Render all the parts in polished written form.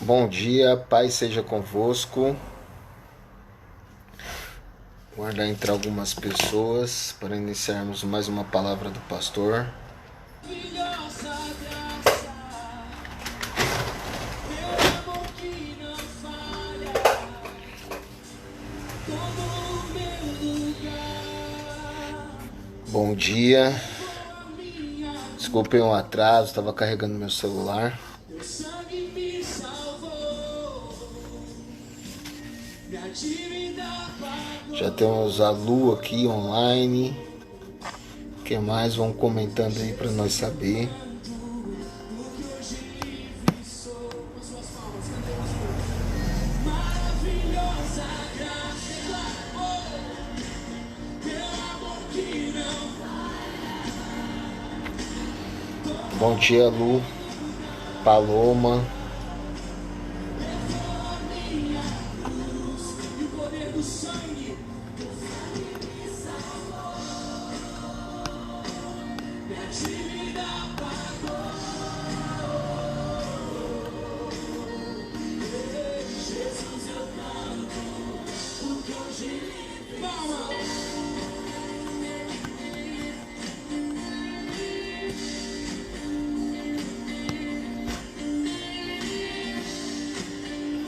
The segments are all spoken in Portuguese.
Bom dia, paz seja convosco. Guardar entrar algumas pessoas para iniciarmos mais uma palavra do pastor. Bom dia. Desculpem o atraso, estava carregando meu celular. Já temos a Lu aqui online. O que mais? Vão comentando aí para nós saber. Bom dia, Lu, Paloma.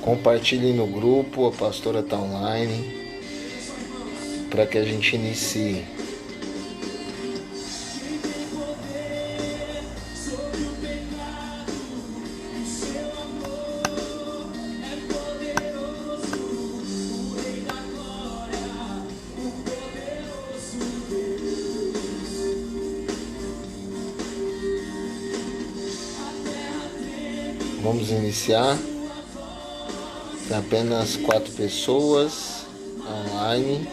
Compartilhe no grupo, a pastora está online, para que a gente inicie. Vamos iniciar. Tem apenas 4 pessoas online.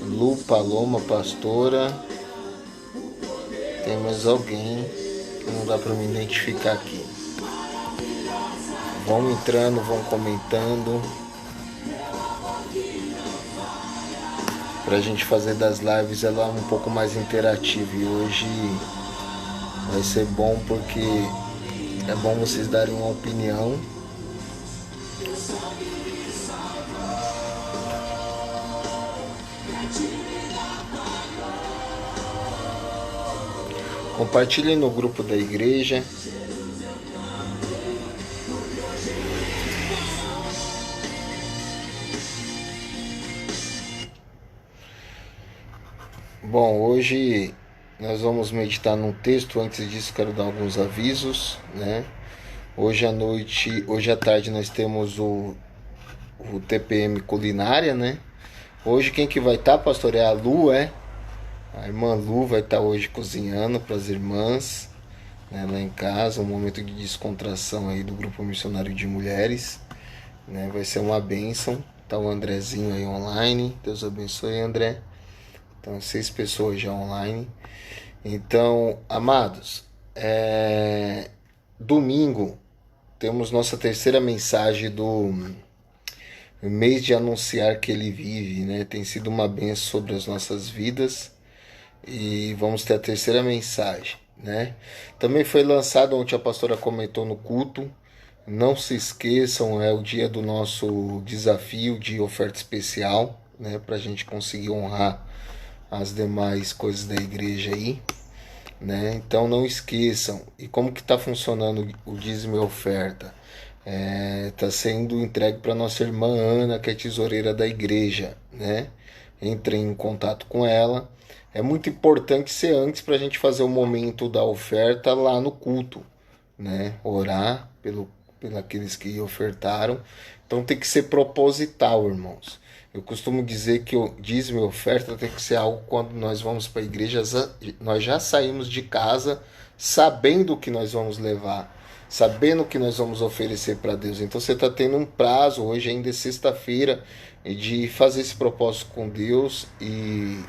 Lu, Paloma, pastora. Tem mais alguém que não dá para me identificar aqui. Vão entrando, vão comentando. Pra gente fazer das lives ela um pouco mais interativa. E hoje vai ser bom porque é bom vocês darem uma opinião. Compartilhem no grupo da igreja. Bom, hoje nós vamos meditar num texto. Antes disso, quero dar alguns avisos, né? Hoje à noite, hoje à tarde nós temos o TPM Culinária, né? Hoje quem que vai estar, pastor? É a Lu, é? A irmã Lu vai estar hoje cozinhando para as irmãs, né, lá em casa, um momento de descontração aí do Grupo Missionário de Mulheres, né? Vai ser uma bênção. Tá o Andrezinho aí online. Deus abençoe, André. Então, 6 pessoas já online. Então, amados, domingo temos nossa terceira mensagem do mês de anunciar que Ele vive, né? Tem sido uma bênção sobre as nossas vidas. E vamos ter a terceira mensagem, né? Também foi lançado, ontem a pastora comentou no culto. Não se esqueçam, é o dia do nosso desafio de oferta especial, né? Para a gente conseguir honrar as demais coisas da igreja aí, né? Então não esqueçam. E como que está funcionando o dízimo e oferta? Está sendo entregue para nossa irmã Ana, que é tesoureira da igreja, né? Entrem em contato com ela. É muito importante ser antes para a gente fazer o momento da oferta lá no culto, né? Orar pelos que ofertaram. Então tem que ser proposital, irmãos. Eu costumo dizer que o dízimo e oferta tem que ser algo quando nós vamos para a igreja, nós já saímos de casa sabendo o que nós vamos levar, sabendo o que nós vamos oferecer para Deus. Então você está tendo um prazo, hoje ainda é sexta-feira, de fazer esse propósito com Deus e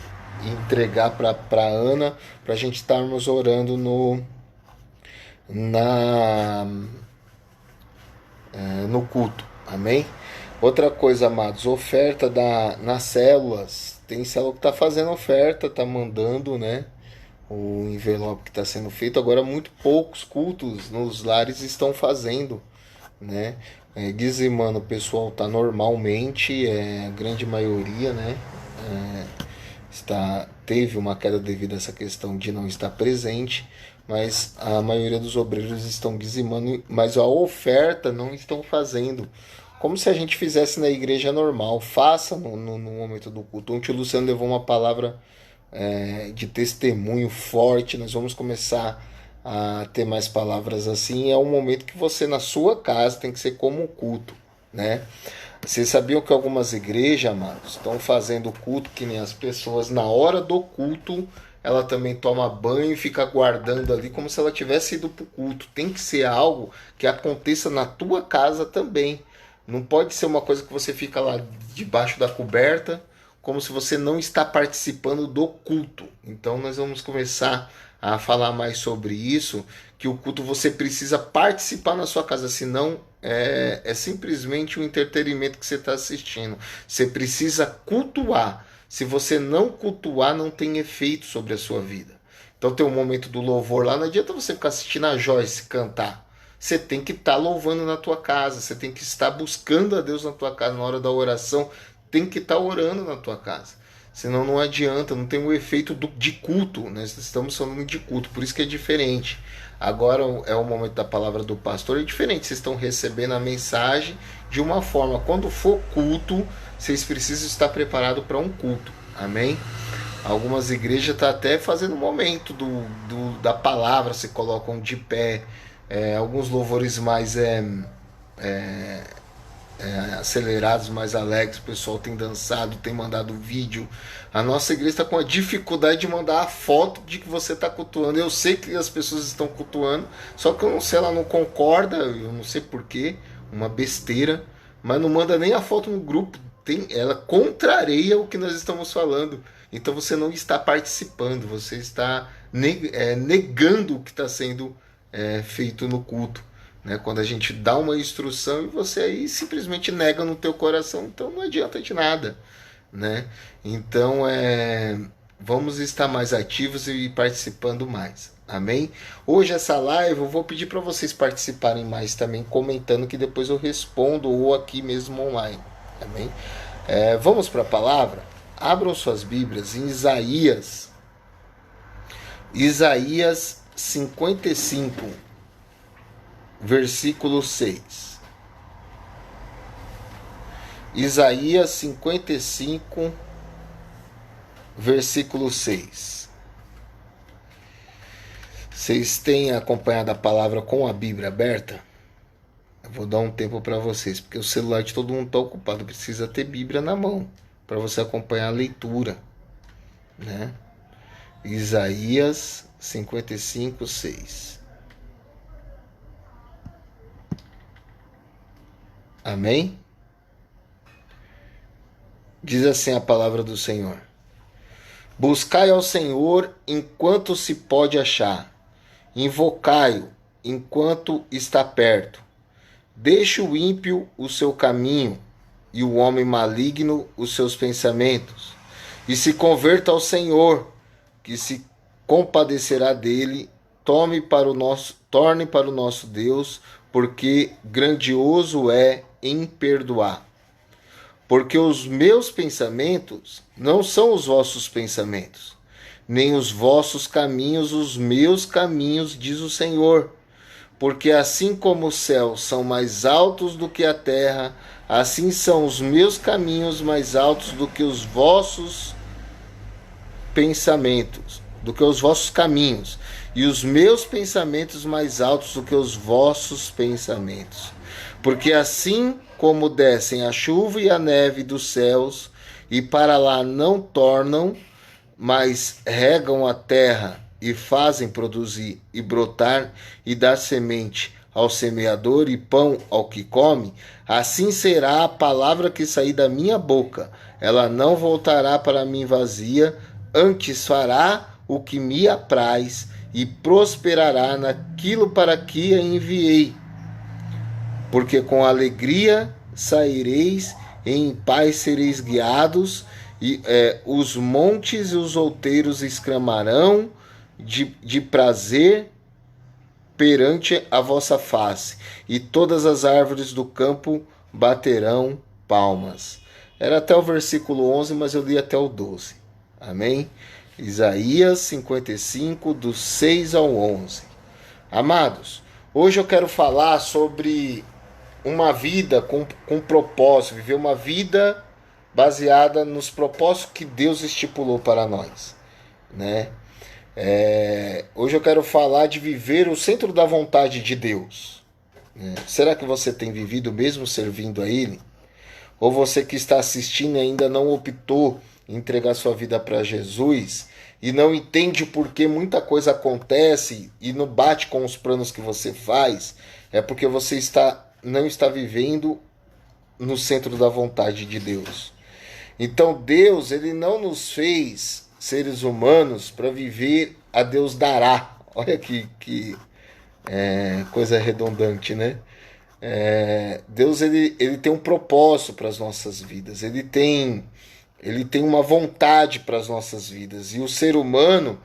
entregar para Ana, para a gente estarmos orando no culto. Amém? Outra coisa, amados, oferta nas células. Tem célula que está fazendo oferta, está mandando, né? O envelope que está sendo feito. Agora, muito poucos cultos nos lares estão fazendo, né? Dizimando o pessoal tá normalmente, a grande maioria, né? Teve uma queda devido a essa questão de não estar presente, mas a maioria dos obreiros estão dizimando, mas a oferta não estão fazendo. Como se a gente fizesse na igreja normal, faça no momento do culto. Ontem o Luciano levou uma palavra de testemunho forte, nós vamos começar a ter mais palavras assim. É um momento que você na sua casa tem que ser como um culto, né? Vocês sabiam que algumas igrejas, amados, estão fazendo culto que nem as pessoas na hora do culto, ela também toma banho e fica guardando ali como se ela tivesse ido para o culto. Tem que ser algo que aconteça na tua casa também. Não pode ser uma coisa que você fica lá debaixo da coberta, como se você não está participando do culto. Então nós vamos começar a falar mais sobre isso, que o culto você precisa participar na sua casa, senão é simplesmente um entretenimento que você está assistindo. Você precisa cultuar. Se você não cultuar, não tem efeito sobre a sua vida. Então tem um momento do louvor lá, não adianta você ficar assistindo a Joyce cantar. Você tem que estar louvando na tua casa, você tem que estar buscando a Deus na tua casa, na hora da oração, tem que estar orando na tua casa. Senão não adianta, não tem o efeito de culto. Nós estamos falando de culto, por isso que é diferente. Agora é o momento da palavra do pastor, é diferente. Vocês estão recebendo a mensagem de uma forma. Quando for culto, vocês precisam estar preparados para um culto. Amém? Algumas igrejas estão até fazendo o momento da palavra, se colocam de pé. Alguns louvores mais acelerados, mais alegres, o pessoal tem dançado, tem mandado vídeo. A nossa igreja está com a dificuldade de mandar a foto de que você está cultuando. Eu sei que as pessoas estão cultuando, só que eu não sei, ela não concorda, eu não sei porquê, uma besteira, mas não manda nem a foto no grupo. Ela contraria o que nós estamos falando. Então você não está participando, você está negando o que está sendo feito no culto. Né? Quando a gente dá uma instrução e você aí simplesmente nega no teu coração, então não adianta de nada. Né? Então vamos estar mais ativos e participando mais. Amém? Hoje essa live eu vou pedir para vocês participarem mais também, comentando, que depois eu respondo, ou aqui mesmo online. Amém? Vamos para a palavra? Abram suas Bíblias em Isaías 55, versículo 6. Isaías 55, versículo 6. Vocês têm acompanhado a palavra com a Bíblia aberta? Eu vou dar um tempo para vocês, porque o celular de todo mundo está ocupado. Precisa ter Bíblia na mão para você acompanhar a leitura, né? Isaías 55, 6. Amém? Diz assim a palavra do Senhor: buscai ao Senhor enquanto se pode achar, invocai-o enquanto está perto. Deixe o ímpio o seu caminho e o homem maligno os seus pensamentos, e se converta ao Senhor, que se compadecerá dele. Torne para o nosso Deus, porque grandioso é em perdoar. Porque os meus pensamentos não são os vossos pensamentos, nem os vossos caminhos os meus caminhos, diz o Senhor. Porque assim como os céus são mais altos do que a terra, assim são os meus caminhos mais altos do que os vossos pensamentos, do que os vossos caminhos, e os meus pensamentos mais altos do que os vossos pensamentos. Porque assim como descem a chuva e a neve dos céus, e para lá não tornam, mas regam a terra e fazem produzir e brotar e dar semente ao semeador e pão ao que come, assim será a palavra que sair da minha boca. Ela não voltará para mim vazia, antes fará o que me apraz e prosperará naquilo para que a enviei. Porque com alegria saireis, e em paz sereis guiados, e os montes e os outeiros exclamarão de prazer perante a vossa face, e todas as árvores do campo baterão palmas. Era até o versículo 11, mas eu li até o 12. Amém? Isaías 55, do 6 ao 11. Amados, hoje eu quero falar sobre uma vida com propósito, viver uma vida baseada nos propósitos que Deus estipulou para nós, né? Hoje eu quero falar de viver o centro da vontade de Deus, né? Será que você tem vivido mesmo servindo a Ele? Ou você que está assistindo e ainda não optou em entregar sua vida para Jesus e não entende por que muita coisa acontece e não bate com os planos que você faz, é porque você não está vivendo no centro da vontade de Deus. Então Deus, Ele não nos fez seres humanos para viver a Deus dará. Olha que coisa redundante, né? Deus ele tem um propósito para as nossas vidas, ele tem uma vontade para as nossas vidas. E o ser humano,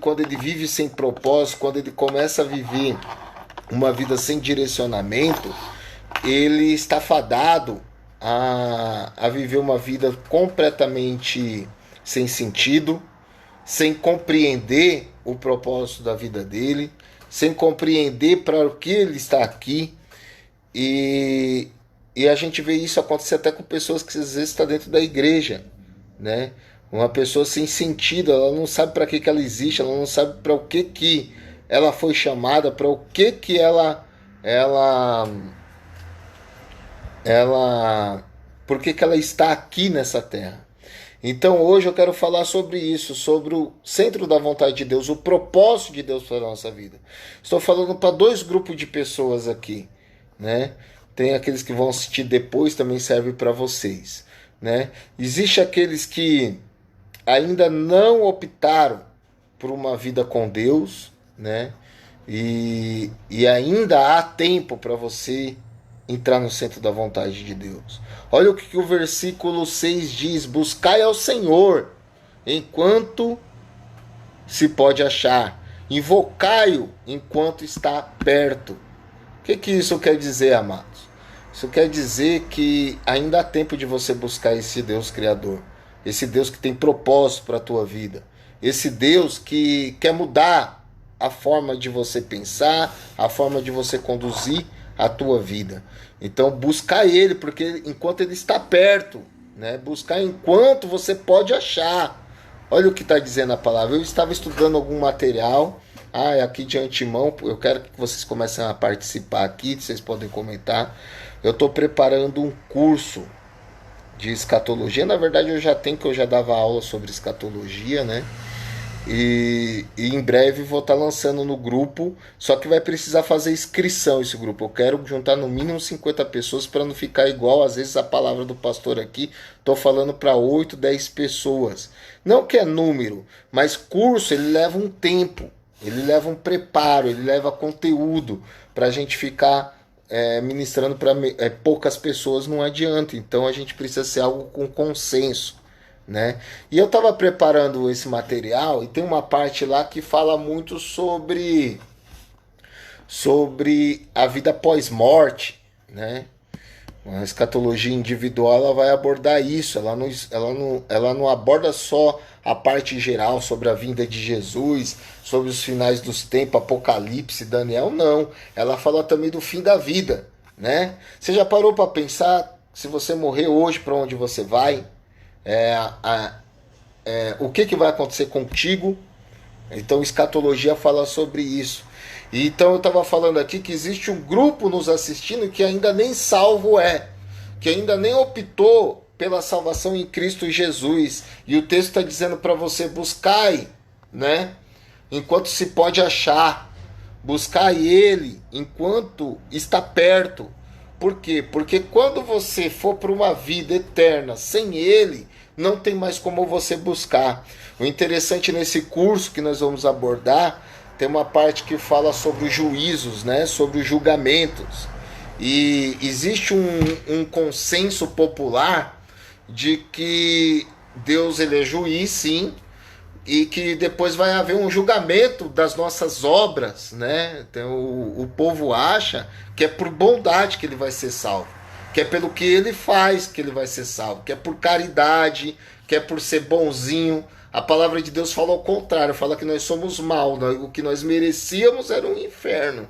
quando ele vive sem propósito, quando ele começa a viver uma vida sem direcionamento, ele está fadado a viver uma vida completamente sem sentido, sem compreender o propósito da vida dele, sem compreender para o que ele está aqui. E a gente vê isso acontecer até com pessoas que às vezes estão dentro da igreja, né? Uma pessoa sem sentido, ela não sabe para que ela existe, ela não sabe para o que ela foi chamada, para o que ela por que ela está aqui nessa terra. Então hoje eu quero falar sobre isso, sobre o centro da vontade de Deus, o propósito de Deus para a nossa vida. Estou falando para dois grupos de pessoas aqui, né? Tem aqueles que vão assistir depois, também serve para vocês, né? Existe aqueles que ainda não optaram por uma vida com Deus, né? E ainda há tempo para você entrar no centro da vontade de Deus. Olha o que o versículo 6 diz: buscai ao Senhor enquanto se pode achar, invocai-o enquanto está perto. O que isso quer dizer, amados? Isso quer dizer que ainda há tempo de você buscar esse Deus Criador, esse Deus que tem propósito para a tua vida, esse Deus que quer mudar a forma de você pensar, a forma de você conduzir a tua vida. Então buscar Ele, porque enquanto Ele está perto, né? Buscar enquanto você pode achar. Olha o que está dizendo a palavra. Eu estava estudando algum material, aqui de antemão, eu quero que vocês comecem a participar aqui, vocês podem comentar. Eu estou preparando um curso de escatologia. Na verdade eu já tenho, que eu já dava aula sobre escatologia, né? E em breve vou estar lançando no grupo, só que vai precisar fazer inscrição esse grupo. Eu quero juntar no mínimo 50 pessoas para não ficar igual, às vezes a palavra do pastor aqui, estou falando para 8, 10 pessoas. Não que é número, mas curso ele leva um tempo, ele leva um preparo, ele leva conteúdo para a gente ficar ministrando para poucas pessoas, não adianta. Então a gente precisa ser algo com consenso, né? E eu estava preparando esse material e tem uma parte lá que fala muito sobre a vida pós-morte, né? A escatologia individual ela vai abordar isso, ela não aborda só a parte geral sobre a vinda de Jesus, sobre os finais dos tempos, Apocalipse, Daniel, não. Ela fala também do fim da vida, né? Você já parou para pensar, se você morrer hoje, para onde você vai? O que vai acontecer contigo? Então escatologia fala sobre isso. Então eu estava falando aqui que existe um grupo nos assistindo que ainda nem salvo que ainda nem optou pela salvação em Cristo Jesus. E o texto está dizendo para você: buscai, né? Enquanto se pode achar, buscai Ele enquanto está perto. Por quê? Porque quando você for para uma vida eterna sem Ele, não tem mais como você buscar. O interessante nesse curso que nós vamos abordar, tem uma parte que fala sobre os juízos, né? Sobre os julgamentos. E existe um consenso popular de que Deus ele é juiz, sim, e que depois vai haver um julgamento das nossas obras, né? Então, o povo acha que é por bondade que ele vai ser salvo, que é pelo que ele faz que ele vai ser salvo, que é por caridade, que é por ser bonzinho. A palavra de Deus fala ao contrário, fala que nós somos mal, o que nós merecíamos era um inferno,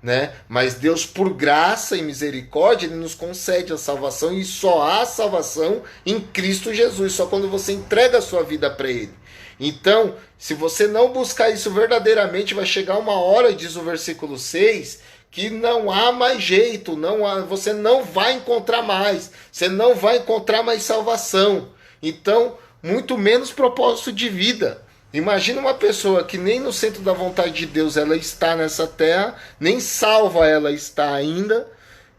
né? Mas Deus, por graça e misericórdia, ele nos concede a salvação, e só há salvação em Cristo Jesus, só quando você entrega a sua vida para ele. Então, se você não buscar isso verdadeiramente, vai chegar uma hora, diz o versículo 6, que não há mais jeito, você não vai encontrar mais, você não vai encontrar mais salvação. Então, muito menos propósito de vida. Imagina uma pessoa que nem no centro da vontade de Deus ela está nessa terra, nem salva ela está ainda,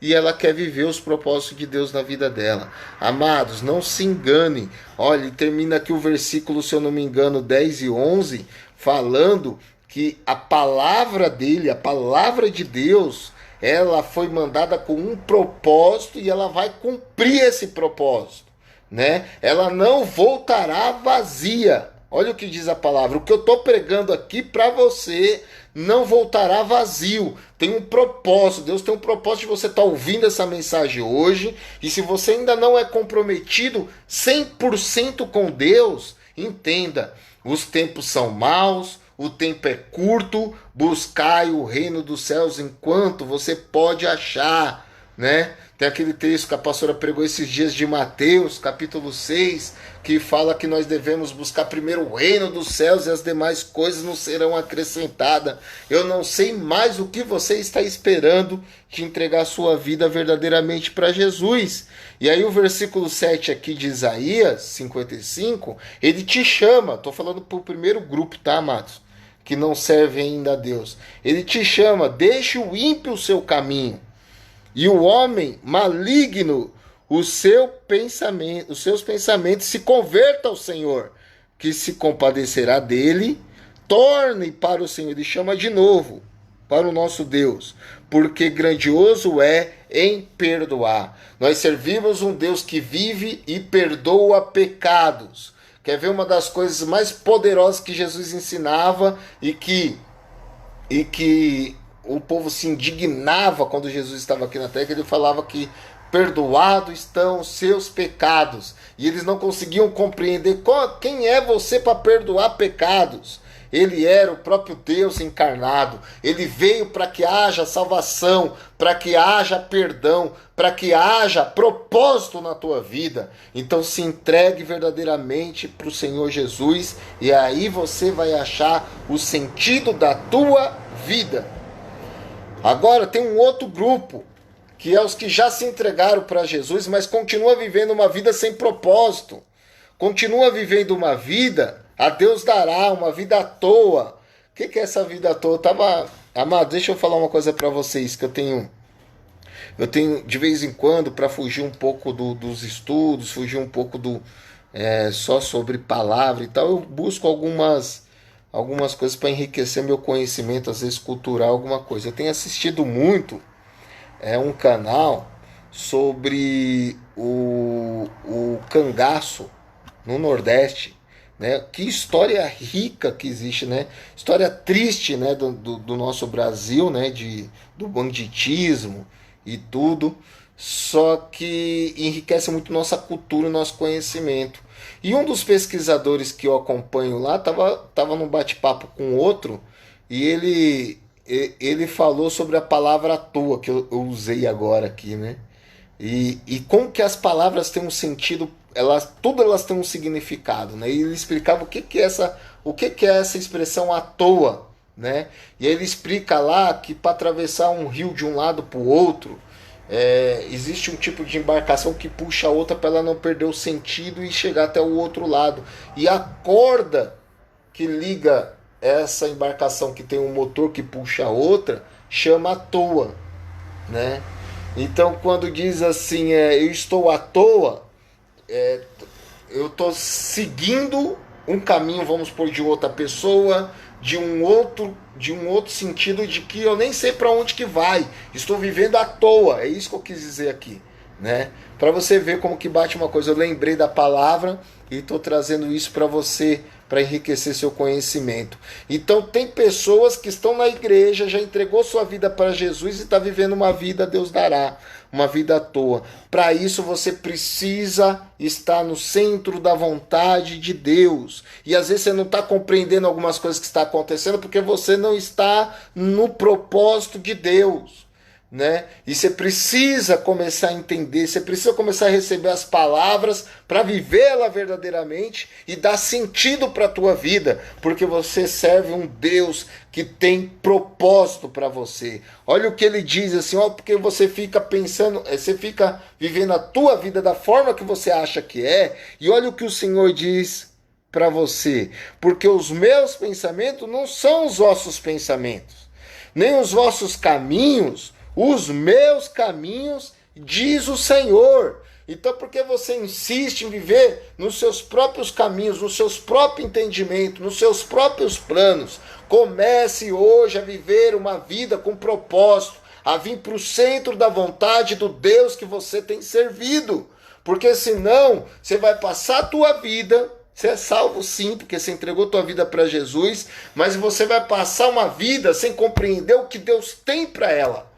e ela quer viver os propósitos de Deus na vida dela. Amados, não se enganem. Olha, termina aqui o versículo, se eu não me engano, 10 e 11, falando que a palavra dele, a palavra de Deus, ela foi mandada com um propósito e ela vai cumprir esse propósito, né? Ela não voltará vazia. Olha o que diz a palavra. O que eu estou pregando aqui para você não voltará vazio. Tem um propósito. Deus tem um propósito de você estar ouvindo essa mensagem hoje. E se você ainda não é comprometido 100% com Deus, entenda. Os tempos são maus. O tempo é curto. Buscai o reino dos céus enquanto você pode achar, né? Tem aquele texto que a pastora pregou esses dias de Mateus, capítulo 6, que fala que nós devemos buscar primeiro o reino dos céus e as demais coisas nos serão acrescentadas. Eu não sei mais o que você está esperando de entregar a sua vida verdadeiramente para Jesus. E aí o versículo 7 aqui de Isaías 55, ele te chama, estou falando para o primeiro grupo, tá, amados? Que não serve ainda a Deus. Ele te chama, deixe o ímpio o seu caminho. E o homem maligno, os seus pensamentos se converta ao Senhor, que se compadecerá dele, torne para o Senhor, ele chama de novo, para o nosso Deus, porque grandioso é em perdoar. Nós servimos um Deus que vive e perdoa pecados. Quer ver uma das coisas mais poderosas que Jesus ensinava e que o povo se indignava quando Jesus estava aqui na terra? Ele falava que perdoados estão os seus pecados. E eles não conseguiam compreender quem é você para perdoar pecados. Ele era o próprio Deus encarnado. Ele veio para que haja salvação, para que haja perdão, para que haja propósito na tua vida. Então se entregue verdadeiramente para o Senhor Jesus, e aí você vai achar o sentido da tua vida. Agora tem um outro grupo, que é os que já se entregaram para Jesus, mas continua vivendo uma vida sem propósito. Continua vivendo uma vida, a Deus dará, uma vida à toa. O que é essa vida à toa? Amado, deixa eu falar uma coisa para vocês, que eu tenho de vez em quando, para fugir um pouco dos estudos, fugir um pouco só sobre palavra e tal, eu busco algumas coisas para enriquecer meu conhecimento, às vezes cultural, alguma coisa. Eu tenho assistido muito um canal sobre o cangaço no Nordeste, né? Que história rica que existe, né? História triste, né? do nosso Brasil, né? Do banditismo e tudo, só que enriquece muito nossa cultura e nosso conhecimento. E um dos pesquisadores que eu acompanho lá tava num bate-papo com outro, e ele falou sobre a palavra à toa, que eu usei agora aqui, né? E como que as palavras têm um sentido, elas têm um significado, né? E ele explicava o que é essa expressão à toa, né? E aí ele explica lá que para atravessar um rio de um lado para o outro, existe um tipo de embarcação que puxa a outra para ela não perder o sentido e chegar até o outro lado. E a corda que liga essa embarcação, que tem um motor que puxa a outra, chama à toa, né? Então quando diz assim, eu estou à toa, eu estou seguindo um caminho, vamos por de outra pessoa, de um outro sentido, de que eu nem sei para onde que vai, estou vivendo à toa. É isso que eu quis dizer aqui, né? Para você ver como que bate uma coisa. Eu lembrei da palavra e estou trazendo isso para você para enriquecer seu conhecimento. Então tem pessoas que estão na igreja, já entregou sua vida para Jesus e está vivendo uma vida Deus dará, uma vida à toa. Para isso você precisa estar no centro da vontade de Deus. E às vezes você não está compreendendo algumas coisas que está acontecendo porque você não está no propósito de Deus. Né? E você precisa começar a entender, você precisa começar a receber as palavras para vivê-la verdadeiramente e dar sentido para a tua vida, porque você serve um Deus que tem propósito para você. Olha o que ele diz assim, ó, porque você fica pensando, você fica vivendo a tua vida da forma que você acha que é, e olha o que o Senhor diz para você, porque os meus pensamentos não são os vossos pensamentos, nem os vossos caminhos os meus caminhos, diz o Senhor. Então, porque você insiste em viver nos seus próprios caminhos, nos seus próprios entendimentos, nos seus próprios planos, comece hoje a viver uma vida com propósito, a vir para o centro da vontade do Deus que você tem servido. Porque senão, você vai passar a tua vida. Você é salvo sim, porque você entregou tua vida para Jesus, mas você vai passar uma vida sem compreender o que Deus tem para ela.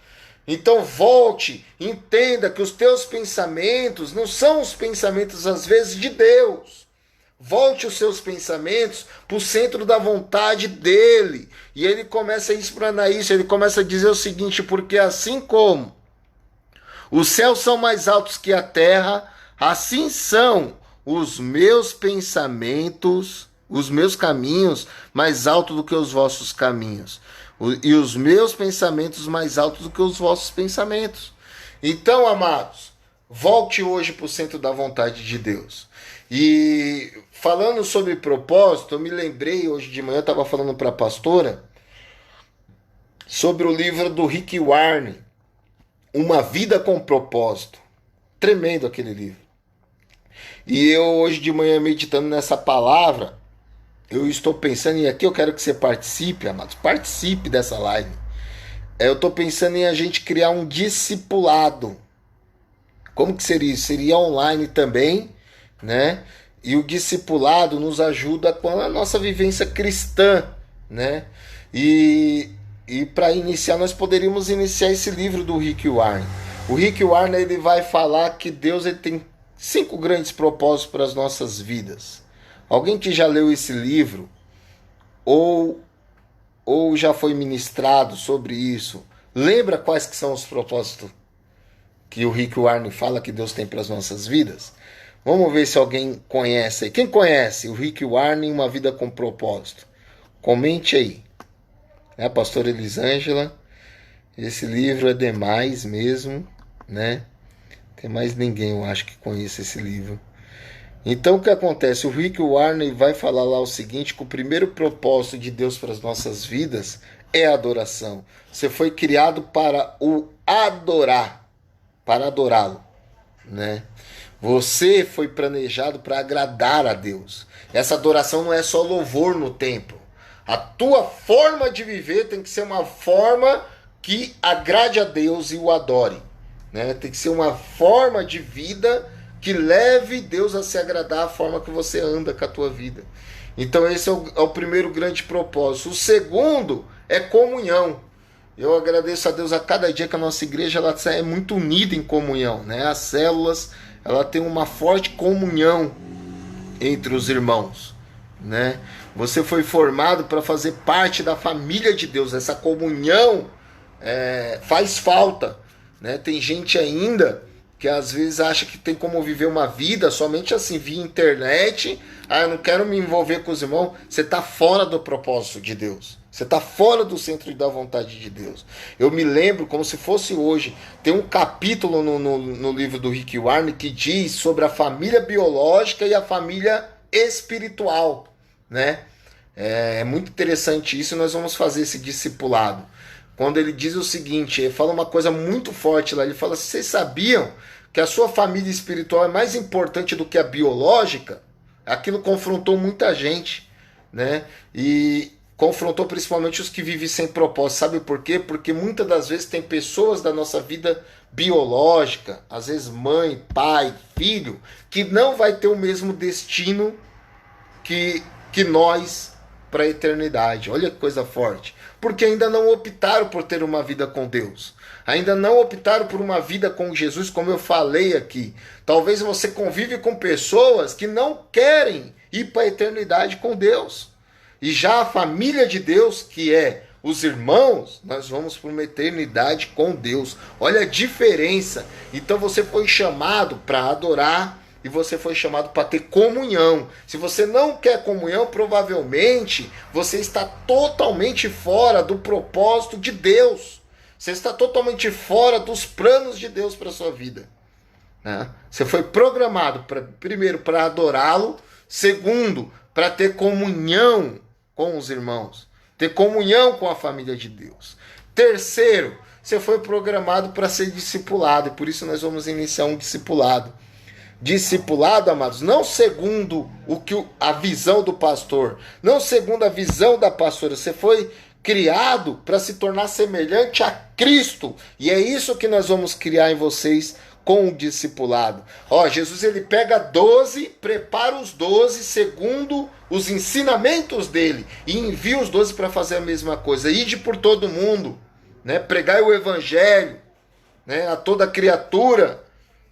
Então volte, entenda que os teus pensamentos não são os pensamentos às vezes de Deus. Volte os seus pensamentos para o centro da vontade dele. E ele começa a explanar isso, ele começa a dizer o seguinte, porque assim como os céus são mais altos que a terra, assim são os meus pensamentos, os meus caminhos mais altos do que os vossos caminhos. E os meus pensamentos mais altos do que os vossos pensamentos. Então, amados, volte hoje para o centro da vontade de Deus. E falando sobre propósito, eu me lembrei hoje de manhã, eu estava falando para a pastora, sobre o livro do Rick Warren, Uma Vida com Propósito. Tremendo aquele livro. E eu hoje de manhã meditando nessa palavra, eu estou pensando, e aqui eu quero que você participe, amados, participe dessa live. Eu estou pensando em a gente criar um discipulado. Como que seria isso? Seria online também, né? E o discipulado nos ajuda com a nossa vivência cristã, né? E para iniciar, nós poderíamos iniciar esse livro do Rick Warren. O Rick Warren, ele vai falar que Deus ele tem 5 grandes propósitos para as nossas vidas. Alguém que já leu esse livro ou já foi ministrado sobre isso, lembra quais que são os propósitos que o Rick Warren fala que Deus tem para as nossas vidas? Vamos ver se alguém conhece. Quem conhece o Rick Warren, Uma Vida com Propósito? Comente aí. Né, pastora Elisângela? Esse livro é demais mesmo, né? Tem mais ninguém, eu acho, que conhece esse livro. Então o que acontece? O Rick Warren vai falar lá o seguinte, que o primeiro propósito de Deus para as nossas vidas é a adoração. Você foi criado para o adorar, para adorá-lo, né? Você foi planejado para agradar a Deus. Essa adoração não é só louvor no templo. A tua forma de viver tem que ser uma forma que agrade a Deus e o adore, né? Tem que ser uma forma de vida que leve Deus a se agradar a forma que você anda com a tua vida. Então esse é o primeiro grande propósito. O segundo é comunhão. Eu agradeço a Deus a cada dia que a nossa igreja ela é muito unida em comunhão, né? As células ela tem uma forte comunhão entre os irmãos, né? Você foi formado para fazer parte da família de Deus. Essa comunhão faz falta, né? Tem gente ainda que às vezes acha que tem como viver uma vida somente assim, via internet. Ah, eu não quero me envolver com os irmãos. Você está fora do propósito de Deus. Você está fora do centro da vontade de Deus. Eu me lembro, como se fosse hoje, tem um capítulo no livro do Rick Warren que diz sobre a família biológica e a família espiritual, né? É muito interessante isso, nós vamos fazer esse discipulado. Quando ele diz o seguinte, ele fala uma coisa muito forte lá, ele fala, vocês sabiam que a sua família espiritual é mais importante do que a biológica? Aquilo confrontou muita gente, né? E confrontou principalmente os que vivem sem propósito. Sabe por quê? Porque muitas das vezes tem pessoas da nossa vida biológica, às vezes mãe, pai, filho, que não vai ter o mesmo destino que que nós para a eternidade. Olha que coisa forte. Porque ainda não optaram por ter uma vida com Deus. Ainda não optaram por uma vida com Jesus, como eu falei aqui. Talvez você convive com pessoas que não querem ir para a eternidade com Deus. E já a família de Deus, que é os irmãos, nós vamos para uma eternidade com Deus. Olha a diferença. Então você foi chamado para adorar e você foi chamado para ter comunhão. Se você não quer comunhão, provavelmente você está totalmente fora do propósito de Deus. Você está totalmente fora dos planos de Deus para a sua vida. Né? Você foi programado primeiro para adorá-lo, segundo, para ter comunhão com os irmãos, ter comunhão com a família de Deus. Terceiro, você foi programado para ser discipulado, e por isso nós vamos iniciar um discipulado. Discipulado, amados, não segundo a visão do pastor, não segundo a visão da pastora. Você foi criado para se tornar semelhante a Cristo, e é isso que nós vamos criar em vocês com o discipulado. Jesus ele pega 12, prepara os 12 segundo os ensinamentos dele e envia os 12 para fazer a mesma coisa. Ide por todo mundo, né? Pregai o evangelho, né? A toda criatura.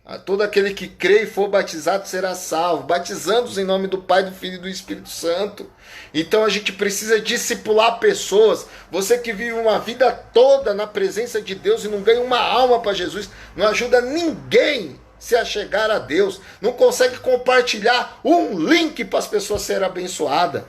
A todo aquele que crê e for batizado será salvo, batizando-os em nome do Pai, do Filho e do Espírito Santo. Então a gente precisa discipular pessoas. Você que vive uma vida toda na presença de Deus e não ganha uma alma para Jesus, não ajuda ninguém se achegar a Deus, não consegue compartilhar um link para as pessoas serem abençoadas.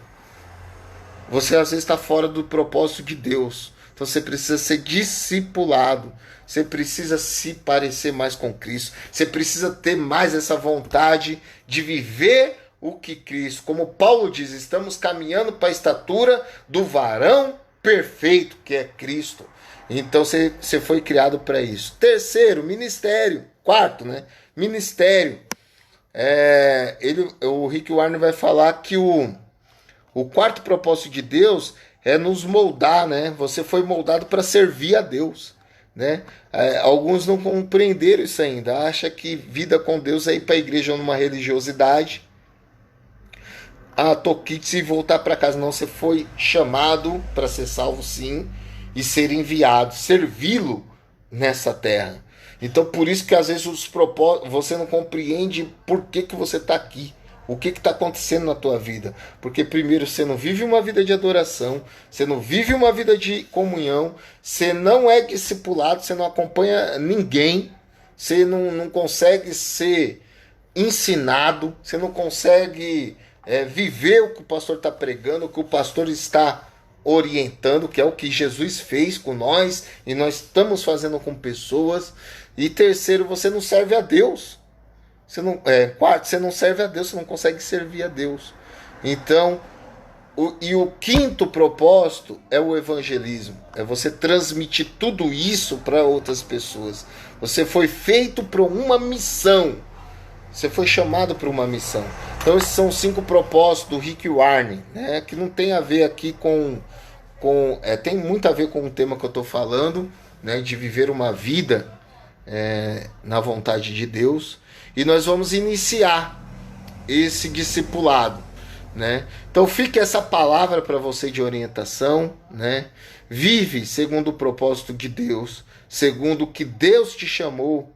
Você às vezes está fora do propósito de Deus. Então você precisa ser discipulado. Você precisa se parecer mais com Cristo. Você precisa ter mais essa vontade de viver o que Cristo. Como Paulo diz, estamos caminhando para a estatura do varão perfeito, que é Cristo. Então você foi criado para isso. Terceiro, ministério. Quarto, né? Ministério. O Rick Warren vai falar que o quarto propósito de Deus é nos moldar, né? Você foi moldado para servir a Deus, né? Alguns não compreenderam isso ainda. Acha que vida com Deus é ir para a igreja numa religiosidade. Tô quite e voltar para casa. Não, você foi chamado para ser salvo, sim, e ser enviado, servi-lo nessa terra. Então, por isso que às vezes os propósitos, você não compreende por que você está aqui. O que está acontecendo na tua vida? Porque primeiro você não vive uma vida de adoração, você não vive uma vida de comunhão, você não é discipulado, você não acompanha ninguém, você não consegue ser ensinado, você não consegue viver o que o pastor está pregando, o que o pastor está orientando, que é o que Jesus fez com nós e nós estamos fazendo com pessoas. E terceiro, você não serve a Deus. Quarto, você não serve a Deus, você não consegue servir a Deus. Então, o quinto propósito é o evangelismo. É você transmitir tudo isso para outras pessoas. Você foi feito para uma missão. Você foi chamado para uma missão. Então, esses são os 5 propósitos do Rick Warren, né? Que não tem a ver aqui tem muito a ver com o tema que eu estou falando, né? De viver uma vida na vontade de Deus. E nós vamos iniciar esse discipulado, né? Então fique essa palavra para você de orientação, né? Vive segundo o propósito de Deus, segundo o que Deus te chamou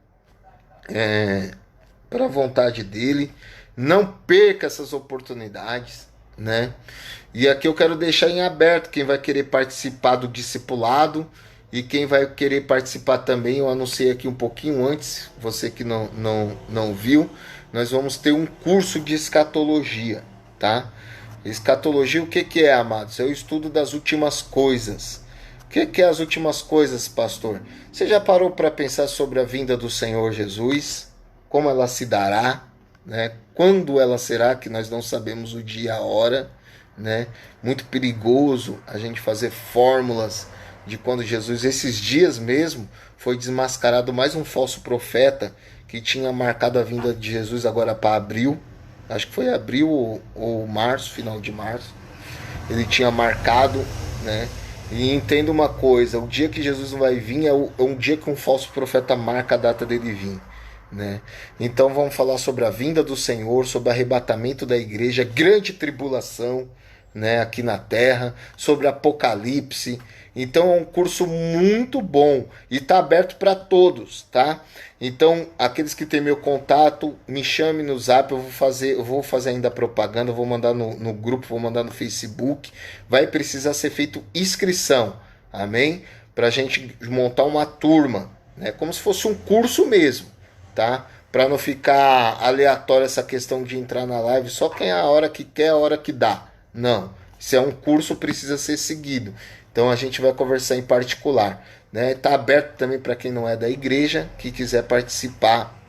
para a vontade dele. Não perca essas oportunidades, né? E aqui eu quero deixar em aberto quem vai querer participar do discipulado. E quem vai querer participar também, eu anunciei aqui um pouquinho antes, você que não viu, nós vamos ter um curso de escatologia, tá? Escatologia, o que é, amados? É o estudo das últimas coisas. O que é as últimas coisas, pastor? Você já parou para pensar sobre a vinda do Senhor Jesus? Como ela se dará? Né? Quando ela será, que nós não sabemos o dia, a hora, né? Muito perigoso a gente fazer fórmulas de quando Jesus, esses dias mesmo, foi desmascarado mais um falso profeta que tinha marcado a vinda de Jesus agora para abril. Acho que foi abril ou março, final de março. Ele tinha marcado, né? E entenda uma coisa, o dia que Jesus não vai vir é um dia que um falso profeta marca a data dele vir. né? Então vamos falar sobre a vinda do Senhor, sobre o arrebatamento da igreja, grande tribulação, né, aqui na terra, sobre Apocalipse. Então é um curso muito bom e está aberto para todos, tá? Então aqueles que têm meu contato, me chame no Zap, eu vou fazer ainda propaganda, vou mandar no grupo, vou mandar no Facebook. Vai precisar ser feito inscrição, amém? Para a gente montar uma turma, né? Como se fosse um curso mesmo, tá? Para não ficar aleatório essa questão de entrar na live só quem é a hora que quer, a hora que dá. Não, se é um curso precisa ser seguido. Então a gente vai conversar em particular, né? Tá aberto também para quem não é da igreja, que quiser participar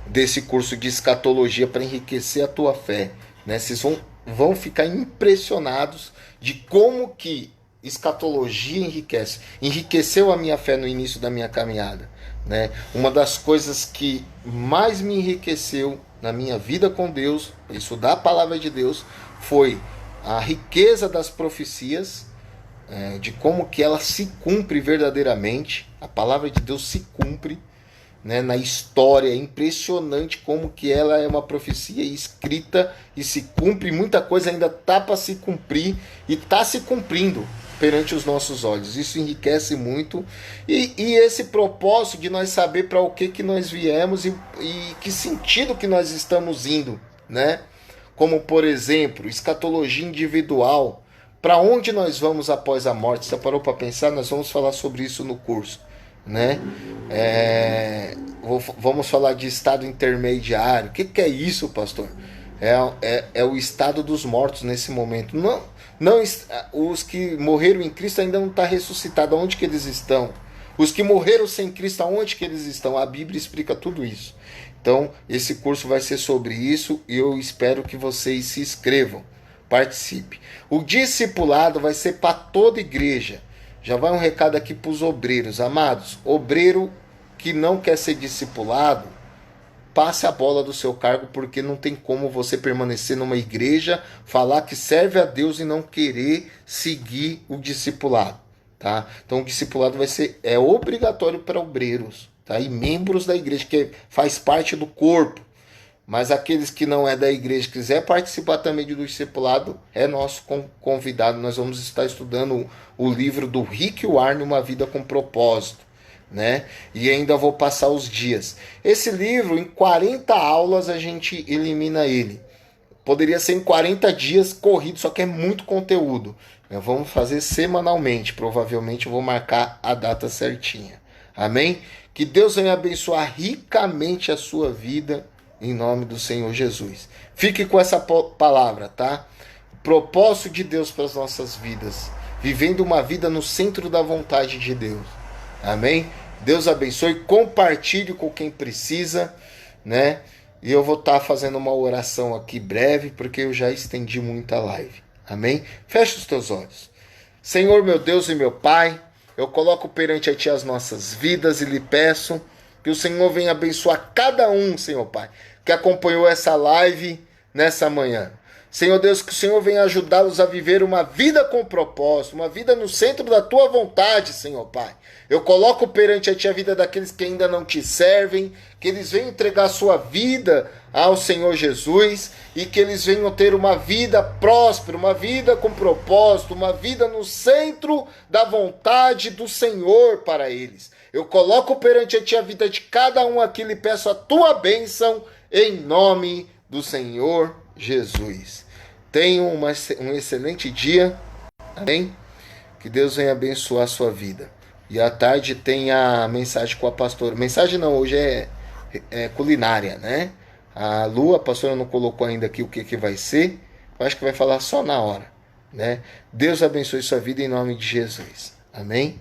desse curso de escatologia para enriquecer a tua fé, né? Vocês vão ficar impressionados de como que escatologia enriquece. Enriqueceu a minha fé no início da minha caminhada, né? Uma das coisas que mais me enriqueceu na minha vida com Deus, estudar a palavra de Deus, foi a riqueza das profecias, de como que ela se cumpre verdadeiramente. A palavra de Deus se cumpre, né, na história. É impressionante como que ela é uma profecia escrita e se cumpre. Muita coisa ainda está para se cumprir e está se cumprindo perante os nossos olhos. Isso enriquece muito. E esse propósito de nós saber para o que nós viemos e que sentido que nós estamos indo, né? Como, por exemplo, escatologia individual. Para onde nós vamos após a morte? Você parou para pensar? Nós vamos falar sobre isso no curso, né? Vamos falar de estado intermediário. O que é isso, pastor? É o estado dos mortos nesse momento. Não, os que morreram em Cristo ainda não estão ressuscitados. Onde que eles estão? Os que morreram sem Cristo, aonde que eles estão? A Bíblia explica tudo isso. Então, esse curso vai ser sobre isso e eu espero que vocês se inscrevam, participe. O discipulado vai ser para toda igreja. Já vai um recado aqui para os obreiros. Amados, obreiro que não quer ser discipulado, passe a bola do seu cargo, porque não tem como você permanecer numa igreja, falar que serve a Deus e não querer seguir o discipulado, tá? Então o discipulado é obrigatório para obreiros, tá? E membros da igreja, que faz parte do corpo. Mas aqueles que não é da igreja, quiser participar também do discipulado, é nosso convidado. Nós vamos estar estudando o livro do Rick Warren, Uma Vida com Propósito, né? E ainda vou passar os dias. Esse livro, em 40 aulas, a gente elimina ele. Poderia ser em 40 dias corrido, só que é muito conteúdo. Vamos fazer semanalmente. Provavelmente eu vou marcar a data certinha. Amém? Que Deus venha abençoar ricamente a sua vida, em nome do Senhor Jesus. Fique com essa palavra, tá? Propósito de Deus para as nossas vidas. Vivendo uma vida no centro da vontade de Deus. Amém? Deus abençoe. Compartilhe com quem precisa, né? E eu vou estar fazendo uma oração aqui breve, porque eu já estendi muito a live. Amém? Feche os teus olhos. Senhor, meu Deus e meu Pai, eu coloco perante a Ti as nossas vidas e lhe peço que o Senhor venha abençoar cada um, Senhor Pai, que acompanhou essa live nessa manhã. Senhor Deus, que o Senhor venha ajudá-los a viver uma vida com propósito, uma vida no centro da Tua vontade, Senhor Pai. Eu coloco perante a Ti a vida daqueles que ainda não Te servem, que eles venham entregar a sua vida ao Senhor Jesus e que eles venham ter uma vida próspera, uma vida com propósito, uma vida no centro da vontade do Senhor para eles. Eu coloco perante a Ti a vida de cada um aqui, lhe peço a Tua bênção em nome do Senhor Jesus. Tenham um excelente dia. Amém? Que Deus venha abençoar a sua vida. E à tarde tem a mensagem com a pastora. Mensagem não, hoje é culinária, né? A Lu, a pastora não colocou ainda aqui o que vai ser. Eu acho que vai falar só na hora, né? Deus abençoe sua vida em nome de Jesus. Amém?